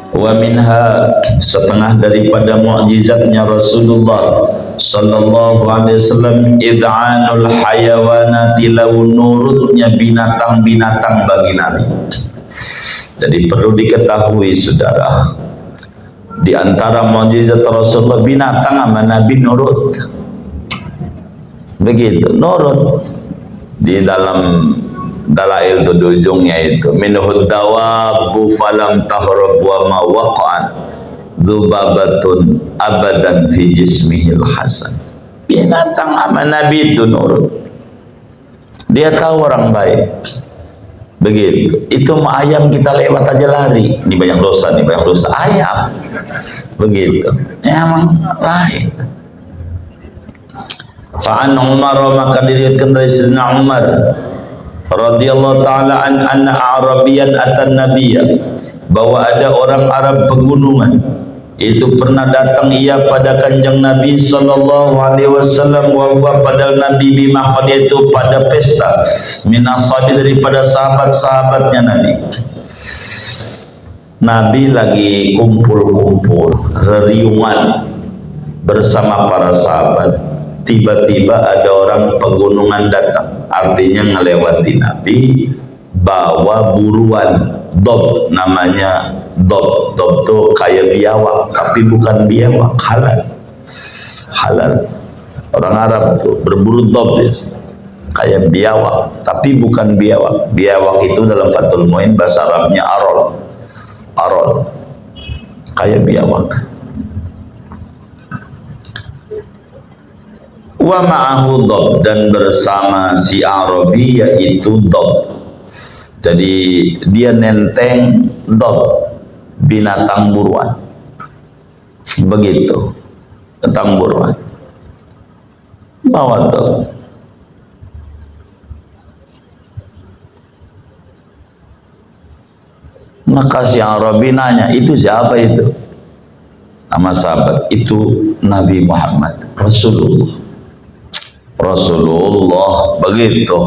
Wa minha, setengah daripada mukjizatnya Rasulullah sallallahu alaihi wasallam, id'anul hayawanati lahu, nurutnya binatang-binatang bagi Nabi. Jadi perlu diketahui saudara, di antara mukjizat Rasulullah binatang sama Nabi nurut. Begitu, nurut. Di dalam dalail itu di ujungnya itu, minhud dawabu falam tahrab wa ma waqa'an dzubabatun abadan fi jismihil hasan. Binatang sama Nabi itu nurut, dia tahu orang baik. Begitu. Itu mah ayam kita lewat aja lari, ini banyak dosa, nih banyak dosa, ayam. Begitu, emang lain. Fa'an Umar, maka diriwayatkan dari Sayyidina Umar radhiyallahu ta'ala anna Arabiyan atan nabiyya, bahwa ada orang Arab pegunungan itu pernah datang ia pada kanjeng Nabi sallallahu alaihi wasallam, wa huwa, padahal Nabi bimahfad, itu pada pesta minasabi, daripada sahabat-sahabatnya Nabi. Nabi lagi kumpul-kumpul reriungan bersama para sahabat. Tiba-tiba ada orang pegunungan datang, artinya ngelewati Nabi, bawa buruan dob, namanya dob. Dob tuh kayak biawak, tapi bukan biawak, halal. Orang Arab tuh berburu dob biasa, kayak biawak, tapi bukan biawak. Biawak itu dalam Fathul Muin bahasa Arabnya arol, kayak biawak. Wa ma'ahu dob, dan bersama si Arabi yaitu dob. Jadi dia nenteng dob, binatang buruan. Begitu, binatang buruan. Bawa dob. Maka si Arabi nanya, itu siapa itu? Nama sahabat itu Nabi Muhammad, Rasulullah. Begitu.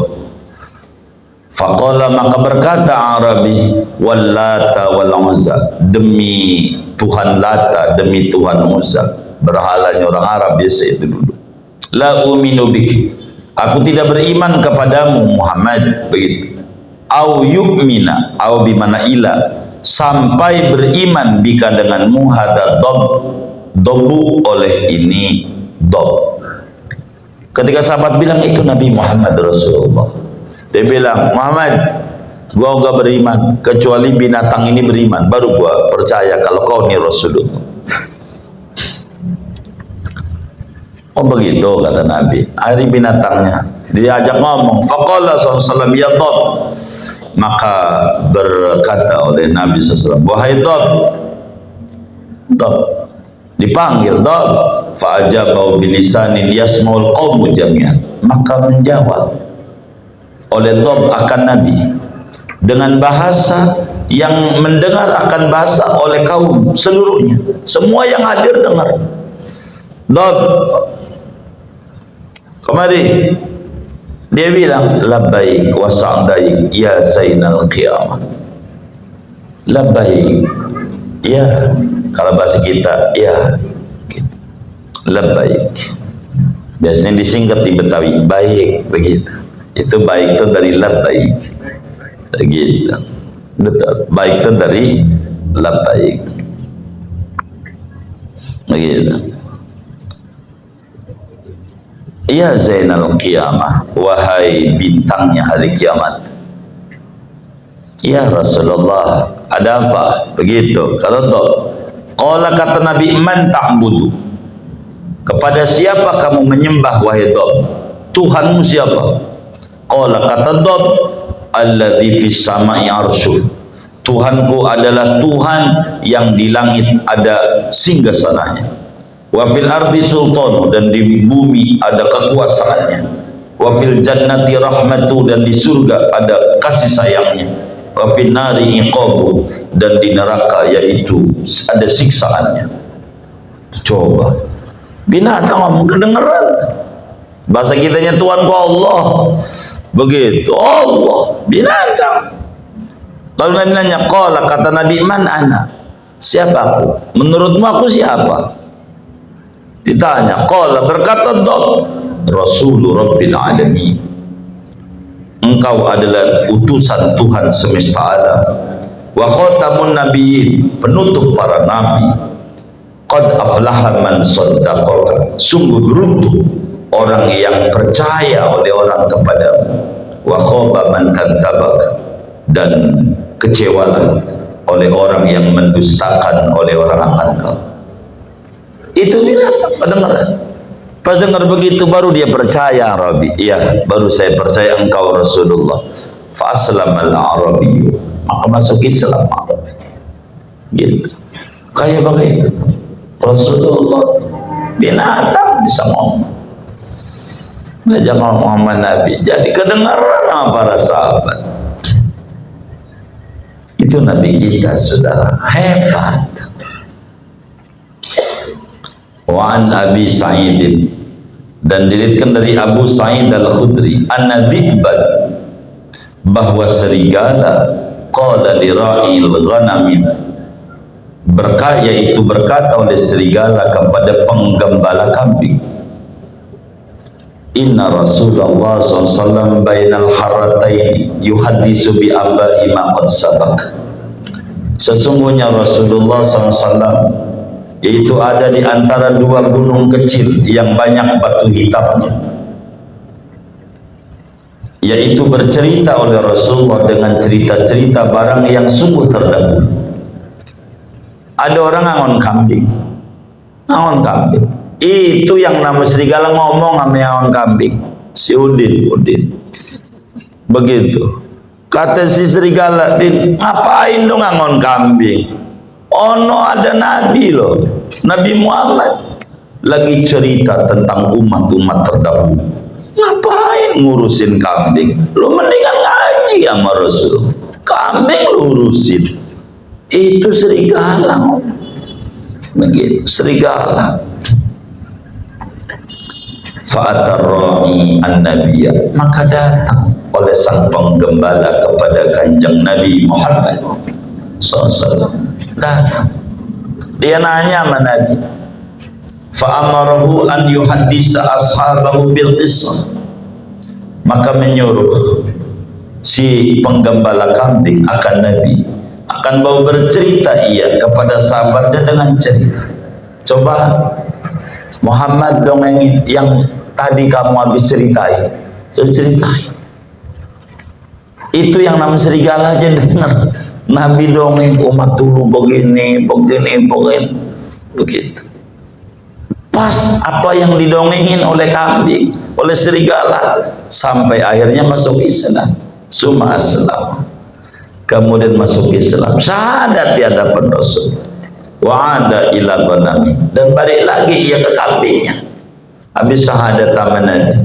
Faqala, maka berkata Arabi, wal Lata wal Uzza, demi Tuhan Lata, demi Tuhan Uzza, berhalanya orang Arab biasa itu dulu. La uminu bik, aku tidak beriman kepadamu Muhammad. Begitu. Au yu'mina, au bimana ila, sampai beriman bika denganmu, hada dobu, oleh ini dob. Ketika sahabat bilang itu Nabi Muhammad Rasulullah, dia bilang, Muhammad, gua gak beriman kecuali binatang ini beriman, baru gua percaya kalau kau ini Rasulullah. Oh begitu kata Nabi. Akhirnya binatangnya diajak ngomong. Faqala sallallahu ya dob, maka berkata oleh Nabi SAW, wahai dob, dipanggil dob. Fa'ajabahu bilisanin yasmaul qawmu jami'an, maka menjawab oleh dob akan Nabi dengan bahasa yang mendengar akan bahasa oleh kaum seluruhnya, semua yang hadir dengar. Dob, kemari. Dia bilang, labbaik wa sa'daik ya zainal qiyamah. Labbaik, ya, kalau bahasa kita ya gitu. Labbaik, biasanya disingkat di Betawi baik, begitu. Itu baik itu dari labbaik, begitu. Betul, baik itu dari labbaik, begitu. Ya zainal qiyamah, wahai bintangnya hari kiamat. Ya Rasulullah, ada apa? Begitu. Kalau toh, qala, kata Nabi, man ta'budu, kepada siapa kamu menyembah wahai dob? Tuhanmu siapa? Qala, kata dob, alladzi fis sama'i arsy, Tuhanku adalah Tuhan yang di langit ada singgasananya. Wa fil ardi sultan, dan di bumi ada kekuasaannya. Wa fil jannati rahmatu, dan di surga ada kasih sayangnya. Wa fil nari iqabu, dan di neraka yaitu ada siksaannya. Coba, binatang ngomong kedengeran. Bahasa kitanya Tuhanku Allah, begitu, Allah, binatang. Lalu Nabi nanya, qala, kata Nabi, man ana, Siapa aku? Menurutmu aku siapa? Ditanya. Qala, berkata Dhab, Rasulullah Rabbil Alamin. Engkau adalah utusan Tuhan semesta alam. Wa khatamun nabiyyin, penutup para nabi. Qad aflaha man saddaqaka, sungguh beruntung orang yang percaya oleh orang kepadamu. Wa khaba man kadzdzabaka, dan kecewalah oleh orang yang mendustakan oleh orang akan kau. Itu dia pendengaran. Pas dengar begitu baru dia percaya, Arabi. Iya, baru saya percaya engkau Rasulullah. Fa aslamal Arabi, maka masuk Islam Arabi. Gitu. Kayak begitu. Rasulullah binatang bisa ngomong. Belajar ngomong sama Nabi. Jadi kedengaran sama para sahabat. Itu Nabi kita, saudara. Hebat. Wa an Abi Sa'id, dan diriwayatkan dari Abu Sa'id Al-Khudri, anna dhibban, bahwa serigala, qala li ra'il ghanam, yaitu berkata oleh serigala kepada penggembala kambing, inna Rasulullah SAW bainal harrataini yuhaddisu bi amba'i ma qad sabaq, sesungguhnya Rasulullah SAW yaitu ada di antara dua gunung kecil yang banyak batu hitamnya, yaitu bercerita oleh Rasulullah dengan cerita-cerita barang yang sungguh terdahulu. Ada orang angon kambing, itu yang nama serigala ngomong sama angon kambing, si Udin. Begitu kata si serigala, Din, ngapain dong angon kambing? Ono ada Nabi loh, Nabi Muhammad lagi cerita tentang umat-umat terdahulu. Ngapain ngurusin kambing? Lu mendingan ngaji sama Rasul. Kambing lu urusin. Itu serigala. Begitu, serigala. Fa'atarra'i an-nabiyya, maka datang oleh sang penggembala kepada kanjeng Nabi Muhammad SAW. Datang, dia nanya sama Nabi, fa'amarahu an yuhaddisa ashabahu bil qissah, maka menyuruh si penggembala kambing akan Nabi akan mau bercerita ia kepada sahabatnya dengan cerita. Coba Muhammad dongeng yang tadi kamu habis ceritain, itu yang nama serigala aja dengar. Nabi dongeng umat dulu begini, begitu. Pas apa yang didongengin oleh kambing, oleh serigala, sampai akhirnya masuk Islam. Suma aslam, kemudian masuk Islam, syahadat di hadapan Rasul. Wa ada ila ghanami, dan balik lagi ia ke kambingnya. Habis syahadat Nabi,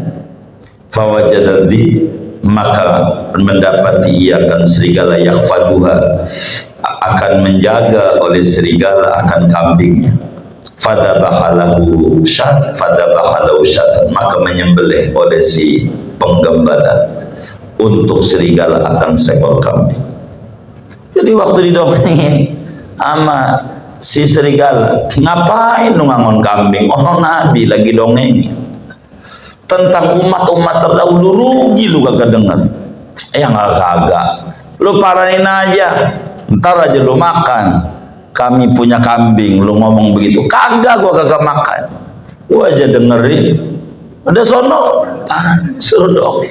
fawajadadzi, maka mendapati ia akan serigala yakhfaduha, akan menjaga oleh serigala akan kambingnya. Fadabahalahu syat, maka menyembelih oleh si penggembala untuk serigala akan seekor kambing. Jadi waktu didongengin sama si serigala, ngapain lu ngangon kambing? Oh, Nabi lagi dongengin tentang umat-umat terdahulu, rugi lu kagak dengar. Kagak, lu parahin aja, ntar aja lu makan. Kami punya kambing, lu ngomong begitu. Kagak, gua kagak makan, gua aja dengerin. Udah sono, suruh dong.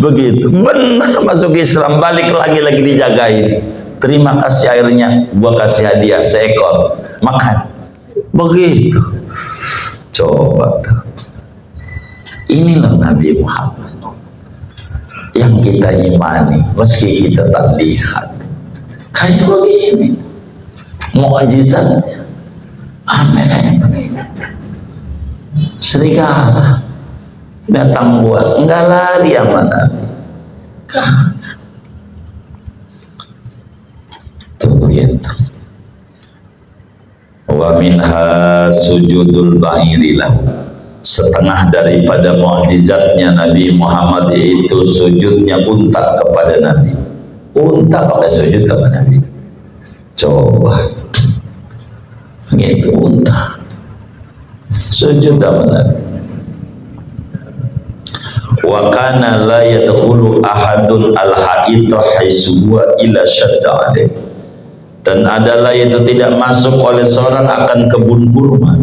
Begitu, benar masuk Islam, balik lagi dijagain. Terima kasih, akhirnya gua kasih hadiah seekor, makan. Begitu. Coba, inilah Nabi Muhammad yang kita imani meski kita tak lihat. Kayak begini mukjizatnya, kayak begitu. Serigala datang buas, enggak lari sama Nabi. Tuh begitu. Wa minha sujudul ba'iri lahu, setengah daripada mukjizatnya Nabi Muhammad itu sujudnya unta kepada Nabi. Unta pakai sujud kepada Nabi. Coba Begitu unta. Sujud sama Nabi. Wa kana la yadkhulu ahadun al-haita haisuwa ila syadda alaih. Dan adalah itu tidak masuk oleh seorang akan kebun kurma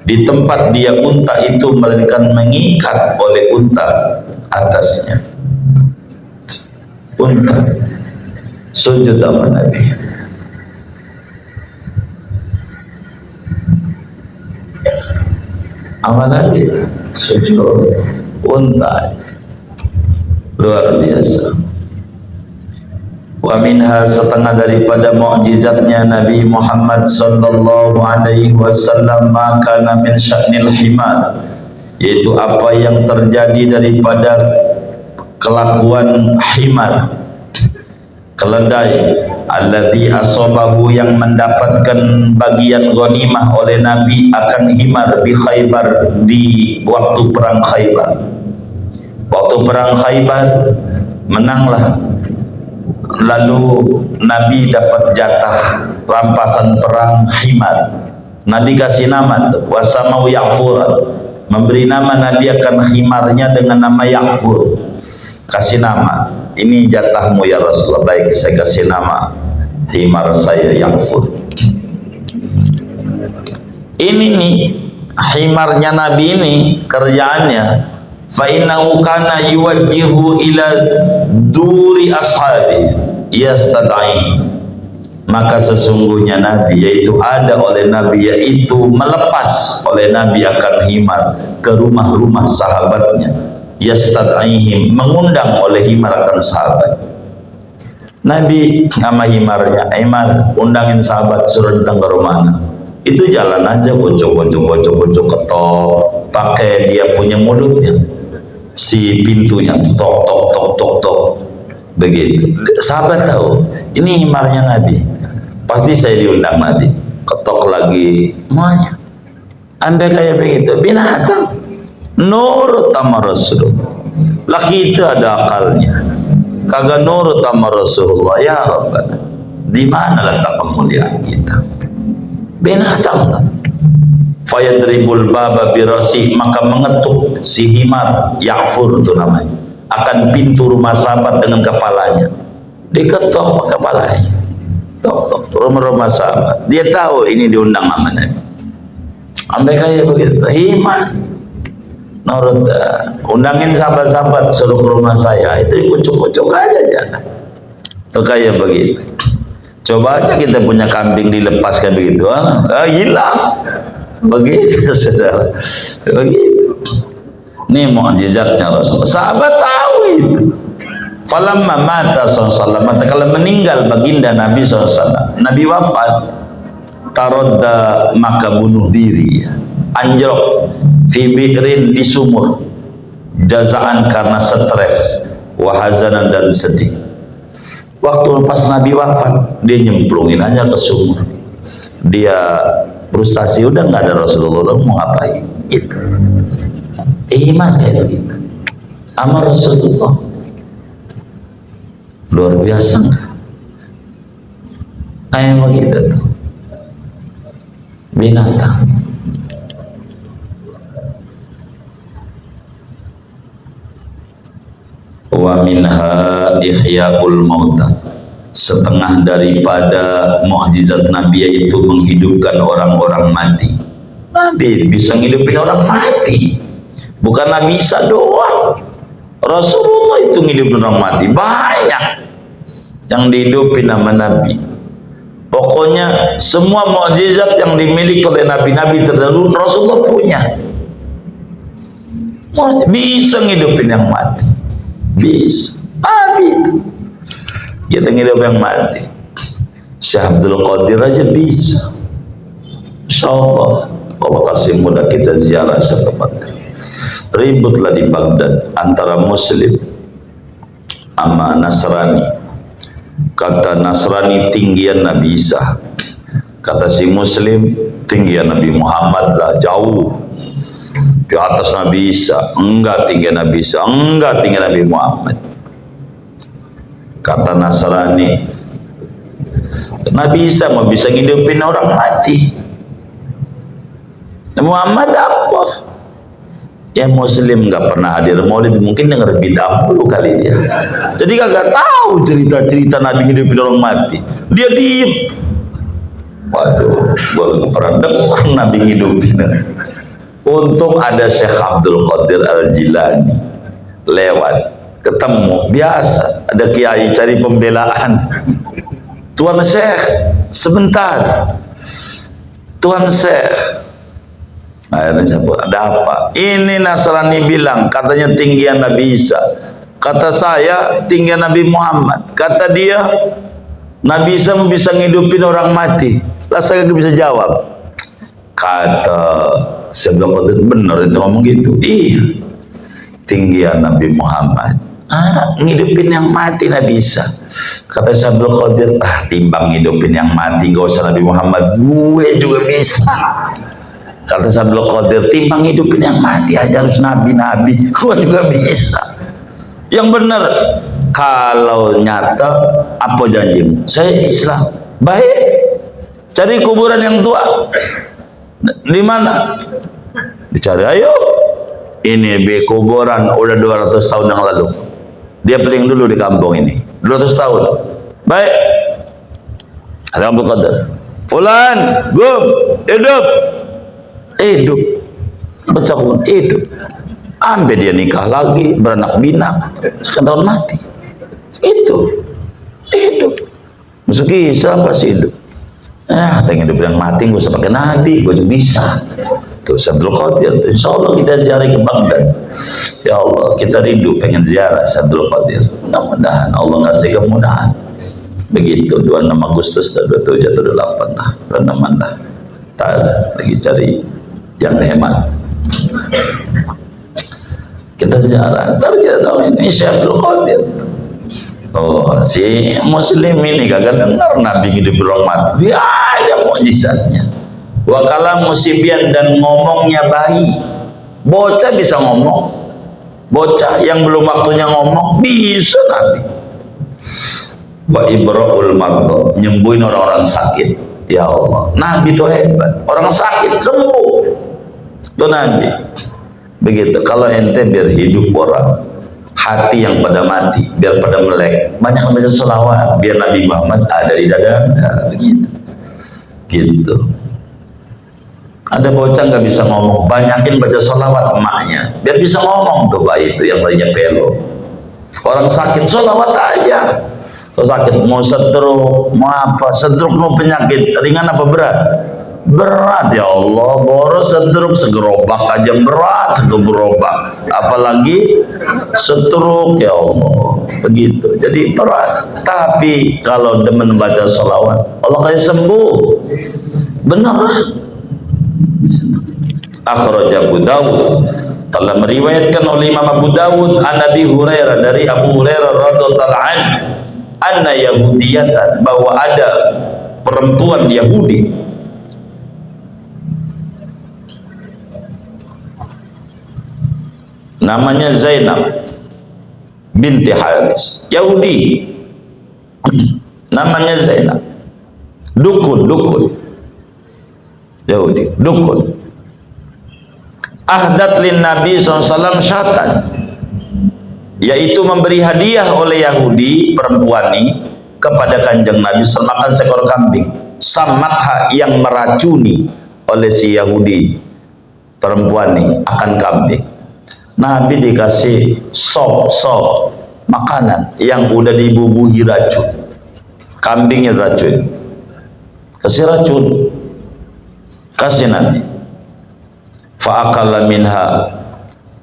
di tempat dia unta itu, melainkan mengikat oleh unta atasnya. Unta sujud sama Nabi. Sama Nabi sujud unta, luar biasa. Wa minha, setengah daripada mukjizatnya Nabi Muhammad sallallahu alaihi wasallam, maka min sya'nil himar, yaitu apa yang terjadi daripada kelakuan himar, keledai, alladzi asabahu, yang mendapatkan bagian ghanimah oleh Nabi akan himar di Khaybar, di waktu perang Khaybar. Waktu perang Khaybar menanglah, lalu Nabi dapat jatah rampasan perang himar. Nabi kasih nama tuh, wasamau Ya'furan, memberi nama Nabi akan himarnya dengan nama Ya'fur. Kasih nama, ini jatahmu ya Rasulullah. Baik, saya kasih nama himar saya Ya'fur. Ini nih himarnya Nabi, ini kerjaannya, fa innahu kana yuwajjihu ila duri ashabi yastad'i, maka sesungguhnya Nabi, yaitu ada oleh Nabi, yaitu melepas oleh Nabi akan himar ke rumah-rumah sahabatnya, yastad'ihim, mengundang oleh himar akan sahabat. Nabi sama himarnya, himar undangin sahabat, suruh datang ke rumahnya. Itu jalan aja, kocok ketok, pakai dia punya mulutnya, si pintunya, tok tok tok tok tok, begitu. Sahabat tahu ini himarnya Nabi, pasti saya diundang Nabi. Ketok lagi, semuanya. Anda kayak begitu, binatang nurut sama Rasulullah. Laki itu ada akalnya, kagak nurut sama Rasulullah. Ya Rabbana, di mana letak kemuliaan kita? Binatang lah. Fayadribul baba birasi, maka mengetuk si himar Ya'fur itu namanya, akan pintu rumah sahabat dengan kepalanya. Diketok kepalanya, tok tok, rumah-rumah sahabat. Dia tahu ini diundang sama Nabi. Sampai kayak begitu, himar nurut, undangin sahabat-sahabat suruh ke rumah saya, itu kucuk-kucuk aja jangan. Tuh kayak begitu. Coba aja kita punya kambing dilepaskan begitu, hilang. Begitu saudara, begitu. Ini mukjizatnya Rasul. Sahabat tahu itu. Falamma mata sallallahu, kalau meninggal baginda Nabi sallallahu, Nabi wafat, tarodda, maka bunuh diri, anjlok, fi bi'rin, di sumur, jazaan, karena stres, wahazanan, dan sedih. Waktu pas Nabi wafat, dia nyemplungin aja ke sumur. Dia frustasi, udah nggak ada Rasulullah, mau ngapain? Gitu. Iman kayak begitu. Sama Rasulullah luar biasa nggak? Kayak begitu tuh. Binatang. Wa minha ihya'ul mauta, setengah daripada mukjizat Nabi yaitu menghidupkan orang-orang mati. Nabi bisa ngidupin orang mati, bukan Nabi Isa doang. Rasulullah itu ngidupin orang mati banyak yang dihidupin sama Nabi. Pokoknya semua mukjizat yang dimiliki oleh nabi-nabi terdahulu Rasulullah punya. Bisa ngidupin yang mati, bisa. Nabi kita ngidup yang mati. Syekh Abdul Qadir aja bisa. Insyaallah Allah kasih mudah kita ziarah Syekh Qadir. Ributlah di Baghdad antara Muslim sama Nasrani. Kata Nasrani tinggian Nabi Isa, kata si Muslim tinggian Nabi Muhammad lah, jauh di atas Nabi Isa. Enggak tinggian Nabi Isa, enggak tinggian Nabi Muhammad. Kata Nasrani, Nabi Isa mau bisa ngidupin orang mati, Muhammad apa? Ya Muslim nggak pernah hadir maulid, mungkin denger bid'ah dulu kali dia. Jadi kagak tahu cerita-cerita Nabi ngidupin orang mati. Dia diem. Waduh, gua nggak pernah dengar Nabi ngidupin. Untung ada Syekh Abdul Qadir Al-Jilani lewat, ketemu, biasa ada kiai cari pembelaan. Tuan Syekh, sebentar. Tuan Syekh. Akhirnya siapa? Ada apa? Ini Nasrani bilang katanya tinggian Nabi Isa. Kata saya tinggian Nabi Muhammad. Kata dia Nabi Isa bisa ngidupin orang mati. Lah saya gak bisa jawab. Kata sebelah benar itu ngomong gitu. Iya. Tinggian Nabi Muhammad. Ngidupin yang mati Nabi Isa. Kata Syabdul Qadir, timbang ngidupin yang mati gak usah Nabi Muhammad, gue juga bisa. Kata Syabdul Qadir, timbang hidupin yang mati aja harus nabi-nabi, gua juga bisa. Yang benar, kalau nyata apa janjimu? Saya Islam. Baik, cari kuburan yang tua. Di mana? Dicari, ayo. Ini kuburan udah 200 tahun yang lalu. Dia paling dulu di kampung ini, 200 tahun. Baik. Ada Syabdul Qadir. Fulan, gum, hidup. Hidup, baca Quran, hidup, sampai dia nikah lagi, beranak binak, sekian tahun mati, itu hidup, masuk Islam pasti hidup. Pengen hidup yang mati, gue usah pakai nabi, gue juga bisa. Tuh Syabdul Qadir, tuh. Insya Allah kita ziarah ke Baghdad. Ya Allah, kita rindu pengen ziarah Syabdul Qadir. Mudah-mudahan Allah ngasih kemudahan. Begitu 26 Agustus, 27, 28 lah, benar-benar dah. Tak ada lagi cari yang hemat. Kita sejarah, ntar kita tahu ini Syekh Abdul Qadir. Oh, si Muslim ini kagak dengar Nabi hidup orang mati. Dia ada mukjizatnya. Wa kalam musibian, dan ngomongnya bayi. Bocah bisa ngomong. Bocah yang belum waktunya ngomong bisa Nabi. Wa ibra'ul mardo, nyembuhin orang-orang sakit. Ya Allah, Nabi itu hebat. Orang sakit sembuh. Itu Nabi. Begitu. Kalau ente biar hidup orang, hati yang pada mati, biar pada melek, banyak baca sholawat, biar Nabi Muhammad ada di dada. Begitu. Gitu. Ada bocah nggak bisa ngomong, banyakin baca sholawat emaknya, biar bisa ngomong tuh bayi itu yang tadinya pelo. Orang sakit sholawat aja. Kalau sakit mau stroke, mau apa, stroke mau penyakit ringan apa berat? Berat ya Allah, boros stroke segerobak aja berat, segerobak. Apalagi stroke ya Allah, begitu. Jadi berat. Tapi kalau demen baca sholawat, Allah kayak sembuh. Benar. Akhraj Abu Dawud, telah meriwayatkan oleh Imam Abu Dawud an Nabi Hurairah, dari Abu Hurairah radhiyallahu anhu, anna Yahudiyatan, bahwa ada perempuan Yahudi namanya Zainab binti Haris, Yahudi namanya Zainab, dukun Yahudi, dukun. Ahdat lin Nabi SAW syatan, yaitu memberi hadiah oleh Yahudi perempuan ini kepada kanjeng Nabi makan seekor kambing. Samatha, yang meracuni oleh si Yahudi perempuan ini akan kambing. Nabi dikasih sop makanan yang udah dibubuhi racun, kambingnya racun, kasih racun, kasih Nabi. Fa'akala minha,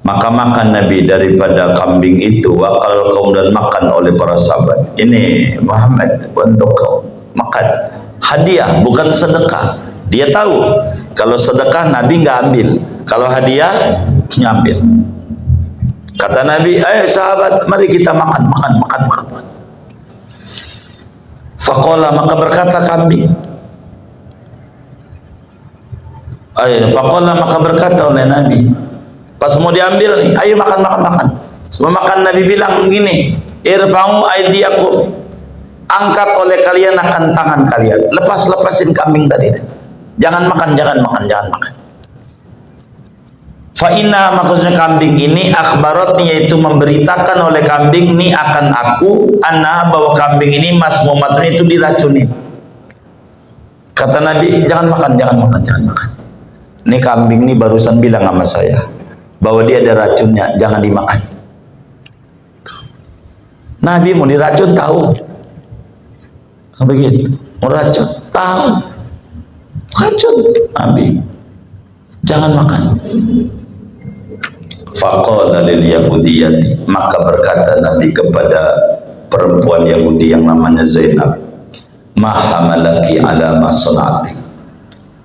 maka makan Nabi daripada kambing itu. Wakal kaum, dan makan oleh para sahabat. Ini Muhammad untuk kau makan, hadiah bukan sedekah. Dia tahu kalau sedekah Nabi nggak ambil, kalau hadiah ngambil. Kata Nabi, ayo sahabat, mari kita makan. Faqala, maka berkata kambing, faqala, maka berkata oleh Nabi, pas mau diambil nih, ayo makan. Semua makan, Nabi bilang begini, irfa'u aydiyakum, angkat oleh kalian akan tangan kalian, lepasin kambing tadi. Jangan makan. Fa inna, maksudnya kambing ini, akhbaratni, yaitu memberitakan oleh kambing ini akan aku, anna, bahwa kambing ini masmumatun, itu diracuni. Kata Nabi, jangan makan, jangan makan, jangan makan. Ini kambing ini barusan bilang sama saya bahwa dia ada racunnya, jangan dimakan. Nabi mau diracun tahu. Begitu, mau racun tahu. Racun, Nabi, jangan makan. Faqala lil yahudiyati, maka berkata Nabi kepada perempuan Yahudi yang namanya Zainab, ma hamalaki ala ma sanati,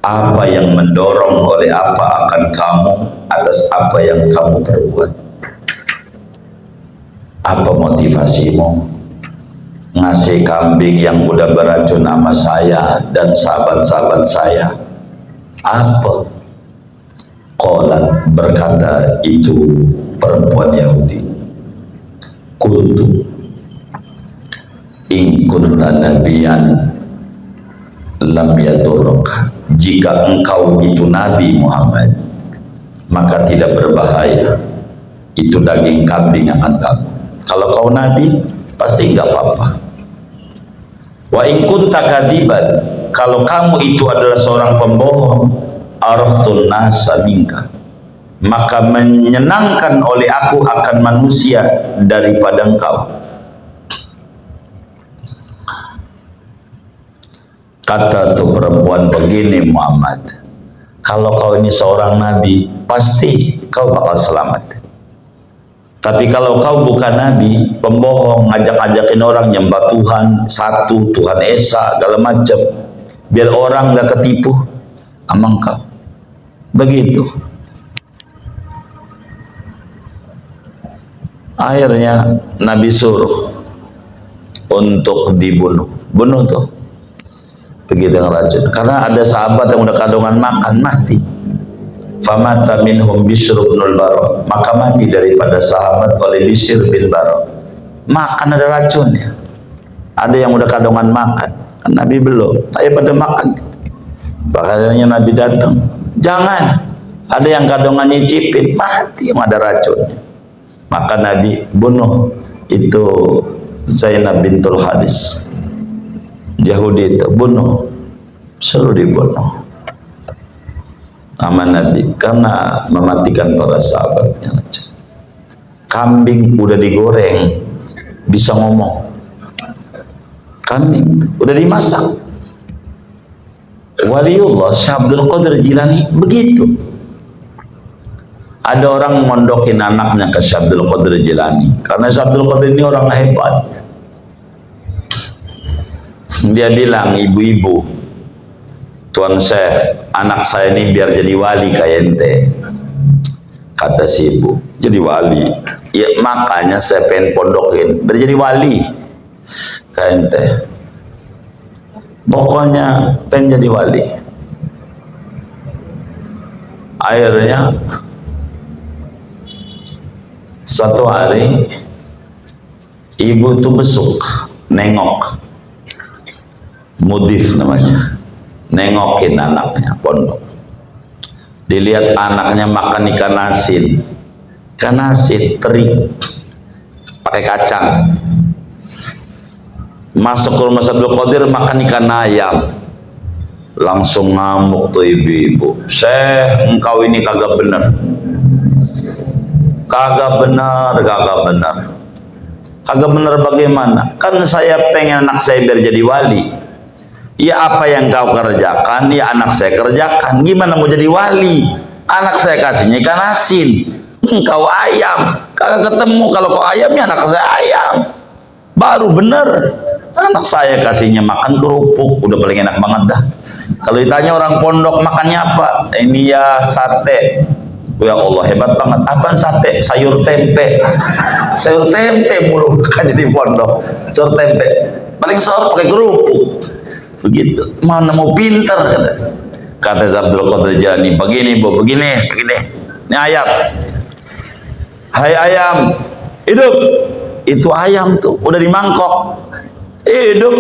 apa yang mendorong oleh apa akan kamu atas apa yang kamu perbuat? Apa motivasimu ngasih kambing yang udah beracun sama saya dan sahabat-sahabat saya? Apa? Qalat, berkata itu perempuan Yahudi, kuntu, in kunta nabiyan lam yadurruk, jika engkau itu Nabi Muhammad, maka tidak berbahaya itu daging kambing akan kamu. Kalau kau Nabi, pasti enggak apa-apa. Wa in kunta kadiban, kalau kamu itu adalah seorang pembohong, arahtun nasa minka, maka menyenangkan oleh aku akan manusia daripada engkau. Kata tuh perempuan begini, Muhammad, kalau kau ini seorang nabi, pasti kau bakal selamat. Tapi kalau kau bukan nabi, pembohong, ngajak-ngajakin orang nyembah Tuhan satu, Tuhan Esa, segala macam, biar orang gak ketipu sama engkau. Begitu. Akhirnya Nabi suruh untuk dibunuh. Bunuh tuh. Begitu dengan racun. Karena ada sahabat yang udah kandungan makan, mati. Famata minhum Bishr bin Bara, maka mati daripada sahabat oleh Bishr bin Bara. Makan ada racunnya. Ada yang udah kandungan makan, kan Nabi belum. Ayo pada makan. Makanya Nabi datang, jangan. Ada yang kandungan nyicipin, mati yang ada racunnya. Maka Nabi bunuh itu Zainab bintul Haris. Yahudi itu bunuh, suruh dibunuh sama Nabi karena mematikan para sahabatnya. Kambing udah digoreng bisa ngomong, kambing udah dimasak. Waliullah Syekh Abdul Qadir Jilani begitu. Ada orang mondokin anaknya ke Syekh Abdul Qadir Jilani karena Syekh Abdul Qadir ini orang hebat. Dia bilang, ibu-ibu, Tuan Syekh, anak saya ini biar jadi wali kayak ente. Kata si ibu, jadi wali? Ya makanya saya pengen pondokin biar jadi wali kayak ente. Pokoknya pengen jadi wali. Akhirnya satu hari ibu tuh besuk, nengok, mudif namanya, nengokin anaknya pondok. Dilihat anaknya makan ikan asin teri pakai kacang. Masuk ke rumah Abdul Qadir makan ikan ayam, langsung ngamuk tuh ibu-ibu. Syekh, engkau ini kagak bener, kagak bener bagaimana? Kan saya pengen anak saya biar jadi wali. Ya apa yang kau kerjakan, ya anak saya kerjakan. Gimana mau jadi wali? Anak saya kasihnya ikan asin, engkau ayam. Kagak ketemu, kalau kau ayamnya anak saya ayam. Baru bener. Anak saya kasihnya makan kerupuk, udah paling enak banget dah. Kalau ditanya orang pondok makannya apa? Ini ya sate. Ya Allah, hebat banget. Apa sate? Sayur tempe. Sayur tempe mulu kan jadi pondok. Sayur tempe. Paling sahur pakai kerupuk. Begitu, mana mau pintar kata Abdul Qadir Jilani, begini bu, begini, ini ayam. Hai ayam, hidup. Itu ayam tuh udah di mangkok, hidup.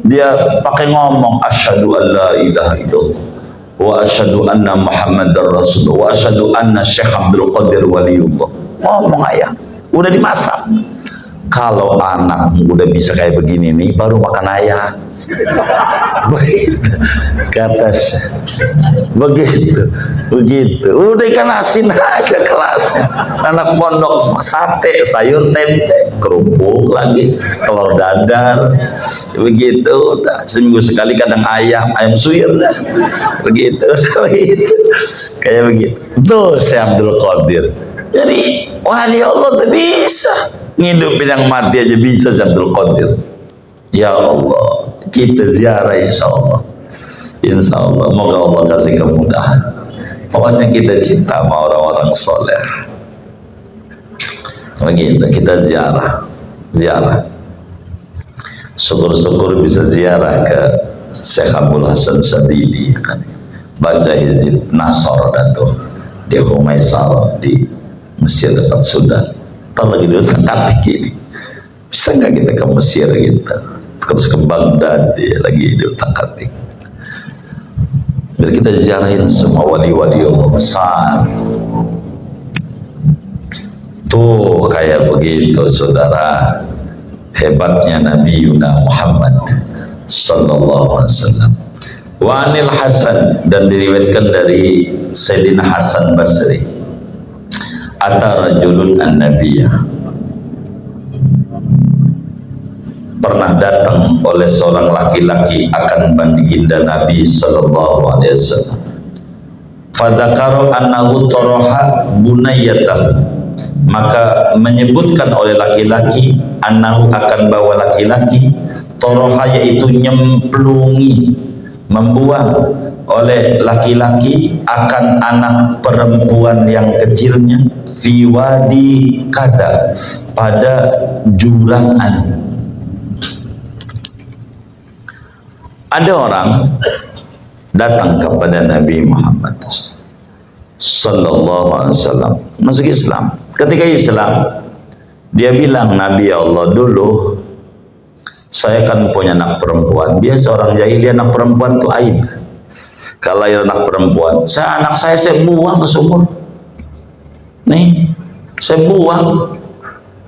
Dia pakai ngomong, asyhadu an la ilaha illallah wa asyhadu anna Muhammadar Rasulullah wa asyhadu anna Syekh Abdul Qadir waliyullah. Ngomong ayah, udah dimasak. Kalau anak udah bisa kayak begini nih, baru makan ayah. Begitu kata begitu udah ikan asin aja kelasnya. Anak pondok sate, sayur tempe, kerupuk lagi, telur dadar, begitu udah. Seminggu sekali kadang ayam suwir dah, begitu kayak begitu tuh Syekh Abdul Qadir. Jadi wali Allah tuh bisa ngidupin yang mati aja, bisa Syekh Abdul Qadir. Ya Allah, kita ziarah insya Allah. Insya Allah, moga Allah kasih kemudahan. Pokoknya kita cinta sama orang-orang soleh. Begitu, kita ziarah. Syukur-syukur bisa ziarah ke Syekh Abdul Hasan Sadili, kan? Baca Hizib Nasor tuh di Humaisar di Mesir dekat Sudan. Ntar lagi dulu Katik ini. Bisa nggak kita ke Mesir gitu? Terus ke Baghdad, dia lagi di Utak-Atik. Biar kita ziarahin semua wali-wali Allah besar. Tuh kayak begitu saudara, hebatnya Nabi Yuna Muhammad sallallahu alaihi wasallam. Wa anil Hasan, dan diriwayatkan dari Sayyidina Hasan Basri, ata rajulun an-nabiyya, pernah datang oleh seorang laki-laki akan baginda Nabi sallallahu alaihi wasallam. Fadzakara annahu taraha bunayyatahu, maka menyebutkan oleh laki-laki, annahu akan bawa laki-laki, taraha yaitu nyemplungi, membuang oleh laki-laki akan anak perempuan yang kecilnya, fi wadi kada, pada jurangan. Ada orang datang kepada Nabi Muhammad sallallahu alaihi wasallam, masuk Islam. Ketika Islam, dia bilang, Nabi Allah, dulu saya kan punya anak perempuan. Biasa orang jahili anak perempuan itu aib. Kalau anak perempuan, anak saya buang ke sumur. Nih, saya buang.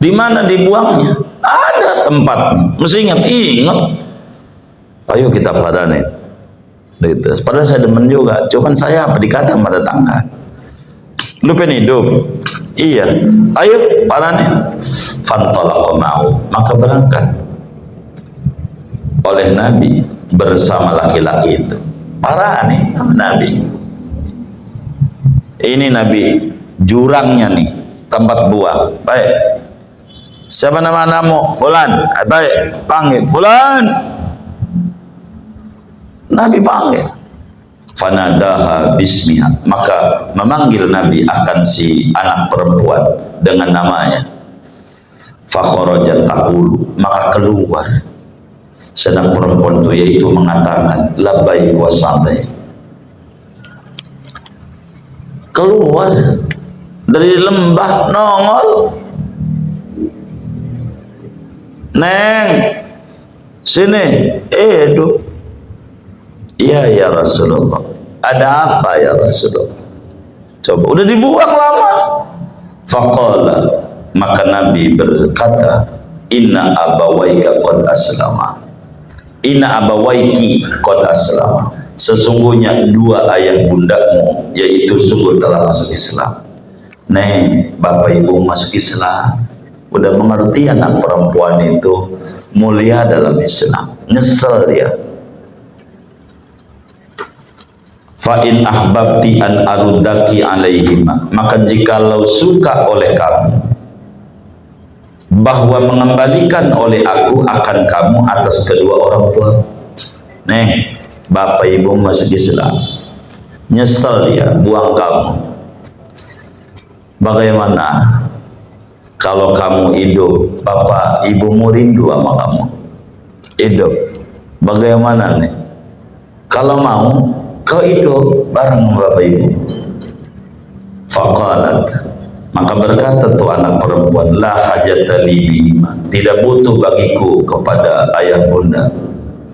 Di mana dibuangnya? Ada tempatnya. Mesti ingat. Ayo kita padanin. Gitu. Padahal saya demen juga. Cuman saya apa dikata sama tetangga. Lu pengen hidup? Iya. Ayo padanin. Fantalaqa ma'u, maka berangkat oleh Nabi bersama laki-laki itu. Parah nih Nabi. Ini Nabi, jurangnya nih, tempat buang. Baik. Siapa namamu? Fulan. Baik, panggil Fulan. Nabi panggil, fanadaha bismiha, maka memanggil Nabi akan si anak perempuan dengan namanya. Fakharajat taqulu, maka keluar sedang perempuan itu, yaitu mengatakan labbaik wa sa'daik. Keluar dari lembah, nongol, Neng sini, hidup. Iya ya Rasulullah, ada apa ya Rasulullah? Coba, udah dibuang lama. Faqala, maka Nabi berkata, inna abawaika qad aslama, inna abawaiki qad aslama, sesungguhnya dua ayah bundamu yaitu sungguh telah masuk Islam. Neng, bapak ibu masuk Islam, udah mengerti anak perempuan itu mulia dalam Islam. Nyesel dia. Fa'in ahbabti an arudaki alaihima, maka jikalau suka oleh kamu bahwa mengembalikan oleh aku akan kamu atas kedua orang tua. Nih, bapak ibu masuk Islam, nyesel dia, buang kamu. Bagaimana kalau kamu hidup, bapak ibumu rindu sama kamu, hidup. Bagaimana nih kalau mau kau hidup bareng bapak ibu? Faqalat, maka berkata tuh anak perempuan, la hajata li bihima, tidak butuh bagiku kepada ayah bunda.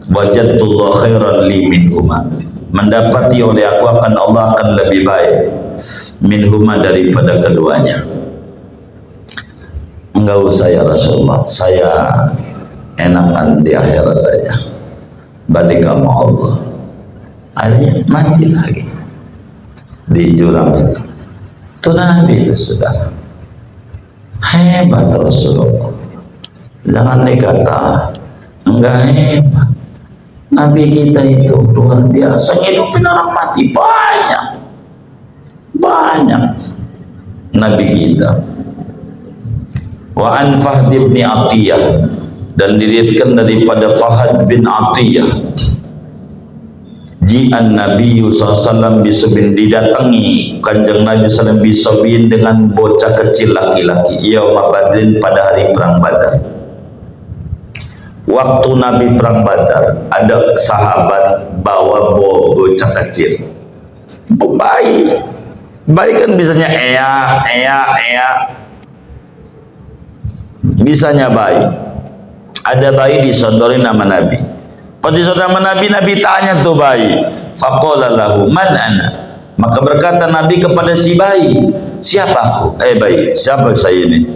Wajadtullah khairan li minhuma, mendapati oleh aku akan Allah akan lebih baik minhuma daripada keduanya. Enggak usah ya Rasulullah, saya enakan di akhirat aja, balik sama Allah. Akhirnya mati lagi di jurang itu. Itu Nabi itu saudara, hebat Rasulullah. Jangan dikata enggak hebat. Nabi kita itu luar biasa, ngidupin orang mati banyak Nabi kita. Wa an Fahd bin Atiyah, dan diriwayatkan daripada Fahd bin Atiyah, ji'an Nabi SAW bisabin, didatangi kanjeng Nabi SAW bisabin dengan bocah kecil laki-laki, yauma Badrin pada hari perang Badar. Waktu Nabi perang Badar, ada sahabat bawa bocah kecil, bayi kan bisanya bisanya bayi. Ada bayi disodorin nama Nabi. Pas disodorin nama Nabi, Nabi tanya tuh bayi, faqala lahu man ana, maka berkata Nabi kepada si bayi, siapa aku? Bayi, siapa saya ini?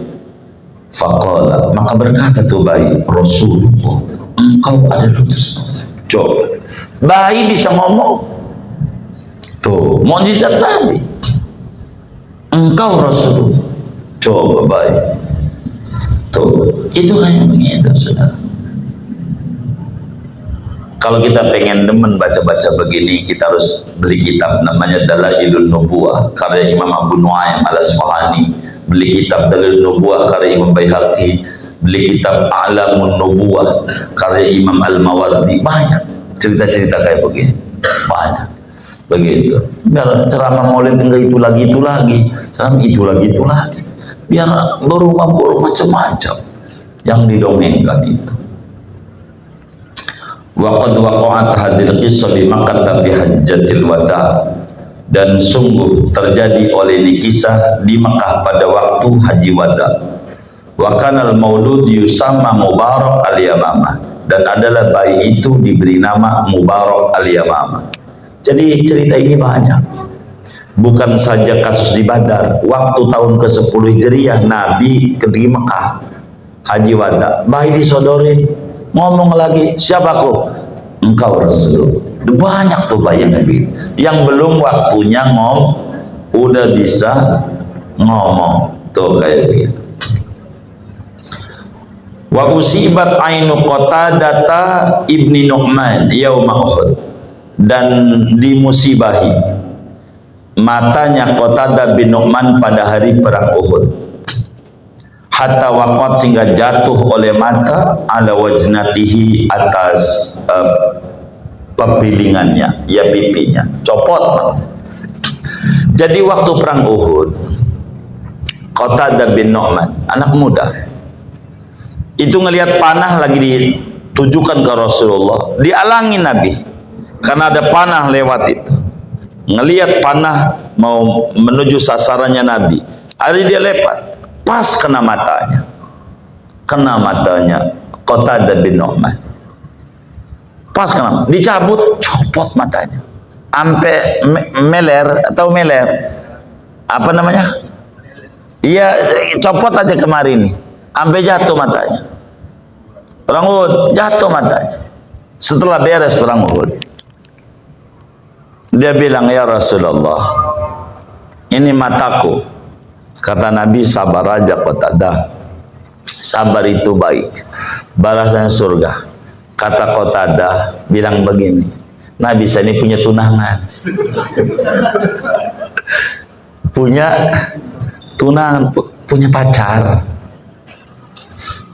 Faqala, maka berkata tuh bayi, Rasulullah, engkau adalah Rasulullah. Coba bayi bisa ngomong, tuh mukjizat Nabi, engkau Rasulullah. Coba bayi, tuh itu kayak begitu saudara. Kalau kita pengen demen baca-baca begini, kita harus beli kitab namanya Dalailun Nubuwah karya Imam Abu Nuaim Al-Asfahani, beli kitab Dalailun Nubuwah karya Imam Baihaqi, beli kitab A'lamun Nubuwah karya Imam Al-Mawardi. Banyak cerita-cerita kayak begini, banyak begitu. Biar ceramah maulid enggak itu lagi, ceramah itu lagi, biar berubah macam-macam yang didongengkan itu. Waqad waqa'at hadhil qissah bi Makkah fi hajjatil wada, dan sungguh terjadi oleh ini kisah di Mekah pada waktu haji wada. Wa kanal maulud yusamma Mubarak al-Yamamah, dan adalah bayi itu diberi nama Mubarak al-Yamamah. Jadi cerita ini banyak, bukan saja kasus di Badar. Waktu tahun ke-10 Hijriah Nabi ke di Mekah haji wada, bayi disodorin, ngomong lagi, siapa aku? Engkau Rasulullah. Banyak tuh bayi Nabi yang belum waktunya udah bisa ngomong tuh kayak begitu. Wa usibat ainu Qatadata ibni Nu'man yauma Uhud, dan dimusibahi matanya Qatadah bin Nu'man pada hari perang Uhud. Hatta waqat, sehingga jatuh oleh mata ala wajnatihi, atas pepilingannya, ya pipinya copot. Jadi waktu perang Uhud, Qatadah bin Nu'man, anak muda itu ngelihat panah lagi ditujukan ke Rasulullah, dialangi Nabi karena ada panah lewat itu. Ngelihat panah mau menuju sasarannya Nabi, hari dia lepas, pas kena matanya Qatadah bin Nu'man, pas kena, dicabut, copot matanya sampai meler, apa namanya, iya, copot aja kemarin nih, sampai jatuh matanya. Perang Uhud jatuh matanya. Setelah beres perang Uhud, dia bilang, ya Rasulullah, ini mataku. Kata Nabi, sabar aja Qatadah, sabar itu baik, balasannya surga. Kata Qatadah bilang begini, Nabi, saya ini punya tunangan, punya pacar.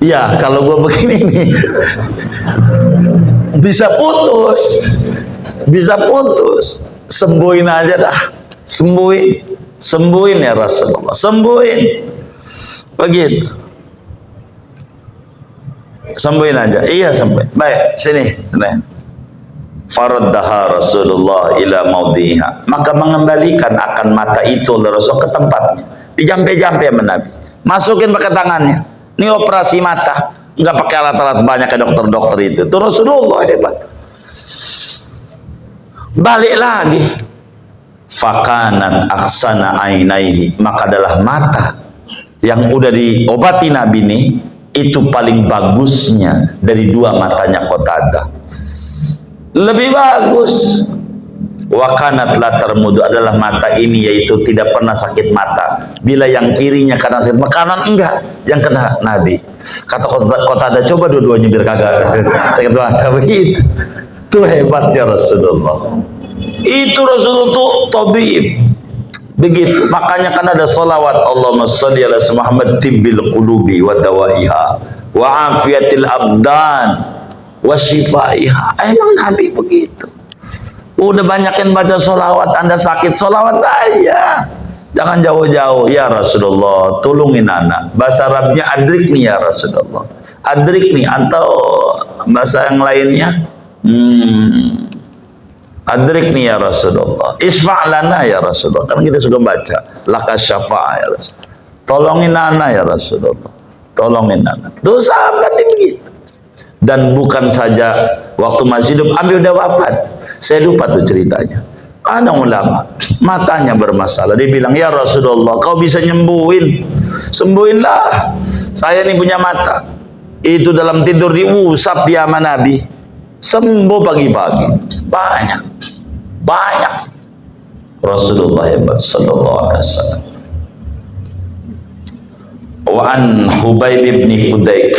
Ya kalau gua begini nih bisa putus, sembuhin aja dah, sembuhin ya Rasulullah, sembuhin, begitu, sembuhin aja. Iya, sembuhin. Baik, sini. Faraddaha Rasulullah ila maudhiha, maka mengembalikan akan mata itu oleh Rasul ke tempatnya. Dijampe-jampe sama Nabi, masukin pakai tangannya. Ini operasi mata, nggak pakai alat-alat banyak kayak dokter-dokter itu. Itu Rasulullah hebat. Balik lagi. Fakanat aksana ainaihi, maka adalah mata yang udah diobati Nabi ini itu paling bagusnya dari dua matanya Qatadah. Lebih bagus. Wakanat la termudu, adalah mata ini yaitu tidak pernah sakit mata. Bila yang kirinya karena sakit kanan enggak, yang kena Nabi. Kata Qatadah, coba dua-duanya biar kagak sakit mata. Begitu. Itu hebatnya Rasulullah. Itu Rasulullah tuh tabib. Begitu. Makanya kan ada salawat Allahumma shalli ala Muhammad tibbil qulubi wa dawaiha wa afiyatil abdan wa shifaiha. Emang Nabi begitu. Udah banyakin baca salawat, Anda sakit salawat aja. Jangan jauh-jauh. Ya Rasulullah, tolongin anak. Bahasa Arabnya adrikni ya Rasulullah. Adrikni, atau bahasa yang lainnya adrikni ya Rasulullah. Isfa'lana ya Rasulullah. Kan kita suka baca laka syafa'a ya Rasulullah. Tolongin anak ya Rasulullah. Tolongin anak. Tuh sahabat begitu. Dan bukan saja waktu masih hidup, ambil udah wafat. Saya lupa tuh ceritanya. Ada ulama matanya bermasalah, dia bilang, ya Rasulullah, kau bisa nyembuhin, sembuhinlah. Saya ini punya mata. Itu dalam tidur diusap dia sama Nabi, sembuh pagi-pagi. Banyak. Rasulullah hebat sallallahu alaihi wasallam. Wa an Hubayb bin Fudaik,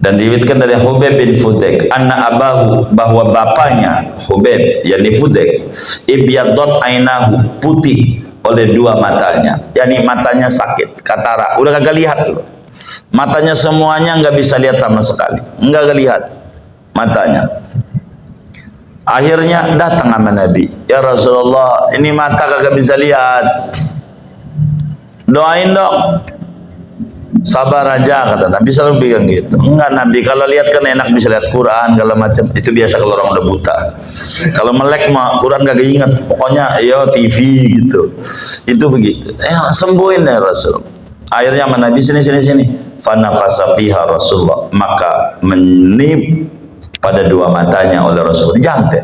dan diriwayatkan dari Hubayb bin Fudaik, anna abahu, bahwa bapaknya Hubayb yakni Fudaik, ibyadat ainahu, putih oleh dua matanya, yakni matanya sakit, katarak, udah kagak lihat loh. Matanya semuanya nggak bisa lihat sama sekali, nggak lihat matanya. Akhirnya datang sama Nabi, ya Rasulullah, ini mata kagak bisa lihat, doain dong. Sabar aja, kata Nabi, selalu bilang gitu. Enggak Nabi, kalau lihat kan enak, bisa lihat Quran kalau macam itu, biasa kalau orang udah buta. Kalau melek mah Quran gak ingat, pokoknya ya TV gitu. Itu begitu. Sembuhin ya Rasul. Akhirnya sama Nabi, sini. Fanafasa fiha Rasulullah, maka menip pada dua matanya oleh Rasul, jantai.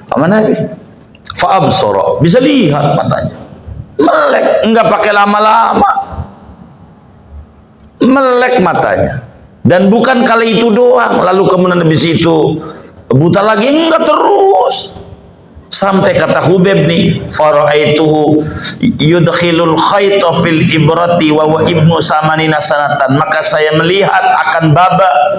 Sama Nabi. Fa'absara, bisa lihat matanya. Melek, enggak pakai lama-lama. Melek matanya. Dan bukan kali itu doang, lalu kemudian habis itu buta lagi, enggak, terus sampai kata Hubayb nih, faraaituhu yudkhilul khayta fil ibrati wa ibnu samanina sanatan, maka saya melihat akan baba,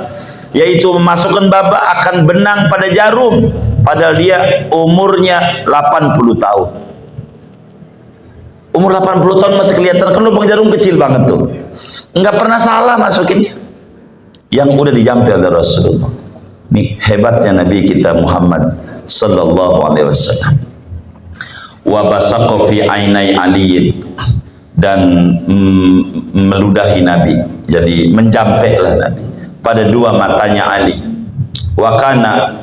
yaitu memasukkan baba akan benang pada jarum, padahal dia umurnya 80 tahun. Umur 80 tahun masih kelihatan, kan lubang jarum kecil banget tuh, enggak pernah salah masukinnya. Yang udah dijampi oleh Rasulullah. Nih hebatnya Nabi kita Muhammad sallallahu alaihi wasallam. Wa basaqo fi ainai Ali, dan meludahi Nabi, jadi menjampeklah Nabi pada dua matanya Ali. Wa kana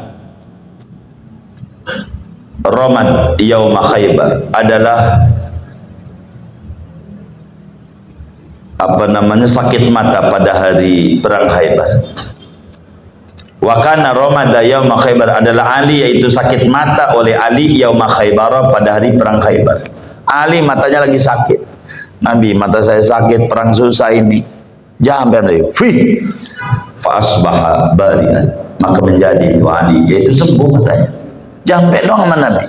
ramad yauma Khaybar, adalah sakit mata pada hari perang Khaybar. Wa kana ramada yauma Khaybar, adalah Ali, yaitu sakit mata oleh Ali yauma Khaybar, pada hari perang Khaybar. Ali matanya lagi sakit. Nabi, mata saya sakit, perang susah ini. Jangan Nabi. Fa asbaha barian, maka menjadi itu Ali, yaitu sembuh matanya. Jampe doang sama Nabi.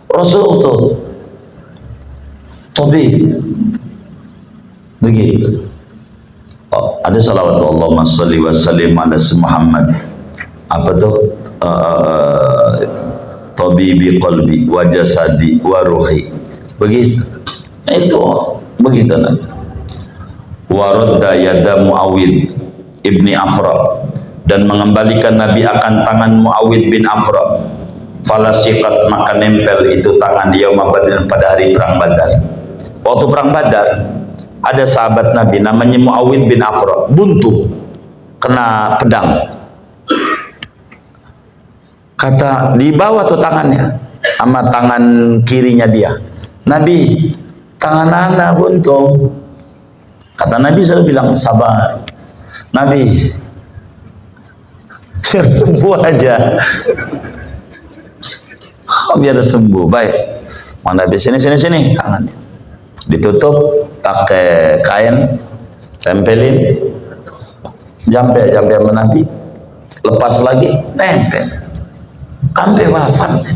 Rasul tuh tabib. Begitu. Ada salawat Allahumma shalli wa sallim ala Muhammad. Apa tuh? Tabibi qalbi wa jasadi wa ruhi. Begitu. Itu begitu Nabi. Wa radda yada Muawid ibni Afra, dan mengembalikan Nabi akan tangan Muawid bin Afra. Falasiqat, maka nempel itu tangan yauma Badr, pada hari perang Badar. Waktu perang Badar ada sahabat Nabi namanya Muawid bin Afra, buntu kena pedang. Kata, di bawah tuh tangannya sama tangan kirinya dia. Nabi, tangan anak buntung. Kata Nabi selalu bilang, sabar Nabi, sembuh aja. biar sembuh. Baik, mana Nabi sini tangannya ditutup pakai kain, tempelin jampe sama Nabi, lepas lagi nempel sampai wafat,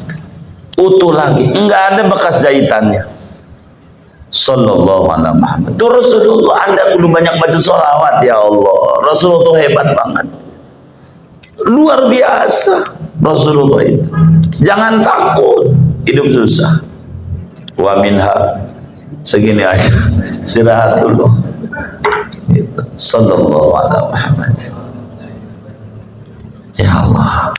utuh lagi, enggak ada bekas jahitannya. Sallallahu alaihi Muhammad. Itu Rasulullah. Anda kudu banyak baca sholawat ya Allah. Rasulullah itu hebat banget, luar biasa Rasulullah itu. Jangan takut hidup susah. Wa minha, segini aja, istirahat dulu. Sallallahu alaihi Muhammad. Ya Allah.